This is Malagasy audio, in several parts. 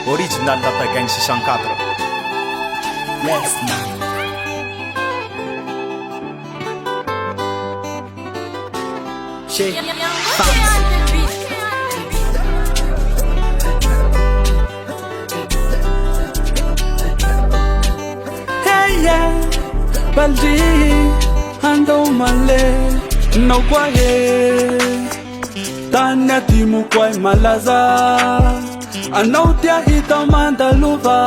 Original Data Gang 64. Yes, man. Shake. Hey yeah, baldi ando male no kwae tanya timu kwai malaza anautia itamanda luva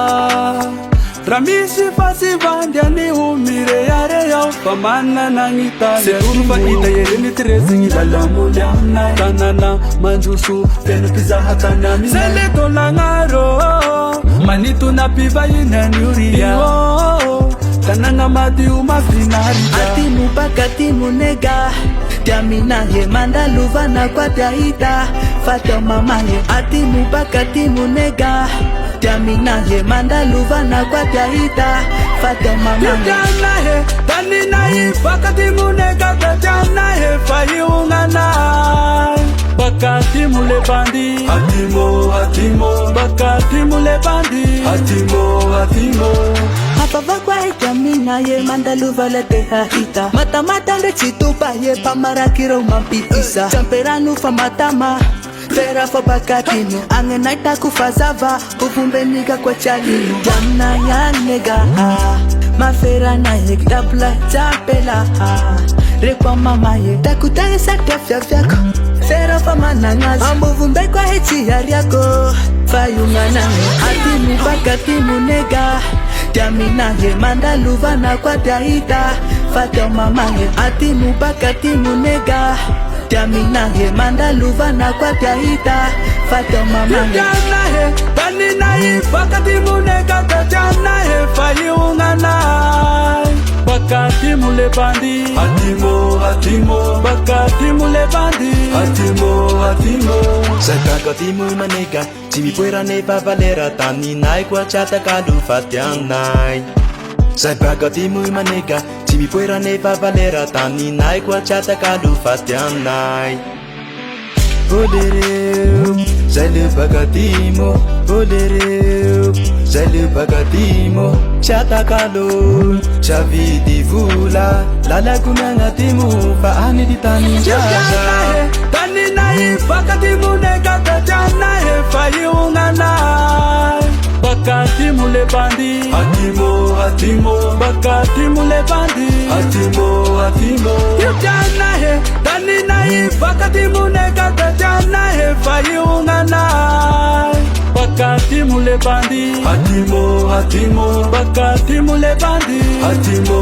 ramisi fasi vandia ni umire yare yao pamana na ngita seruva ita yere ni trezi ngidala muliamna kanana manjusu fenu piza hatanya mi sele tolangaro manitu na piva inanyuria kanana mati umafinari atimu pakatimu nega Jamina he manda luva na kwa taita Fato mama he atimu pakatimu nega Jamina he manda luva na kwa taita Fato mama he Jana he tanina he pakatimu nega Jana he fayungana Bakatimu le bandi Atimo Bakatimu le bandi Atimo Hapa kwa jamina ye manda luva le teha hita Mata nde chitupa ye pamara kiro mampitisa Champeranu fa matama Fera fa bakatinu Angenaita kufazava Uvumbe niga kwa chalinu Jamna ya nega Mafera na ye dabla chapela Rekwa mama ye Takutaye sa tefya fyako Fera fa manangazi Ambuvumbe kwa hechi yariako Fayungana Atimu bakatimu nega Jamina he manda luva na kwa taita Fato mama he atimu bakatimu nega Jamina he manda luva na kwa taita Fato mama he Jana he tanina he bakatimu nega Jana he fayungana Bakatimu le bandi Atimo Bakatimu le bandi Atimo Sakakatimu manega Timi puera ne pavalera tani nai kwa chata kalu fatianai Sakakatimu manega Timi puera ne pavalera tani nai kwa chata kalu fatianai Olereu Salu bakatimu Olereu Salu bakatimu Chata kalu Chavidi vula Lala kunangatimu Faani ditani jaza Tanina he bakatimu nega Jana he fayungana Bakatimu le bandi Atimo Bakatimu le bandi Atimo Jana he tanina he bakatimu nega Jana he fayungana Bakatimu le bandi Atimo Bakatimu le bandi Atimo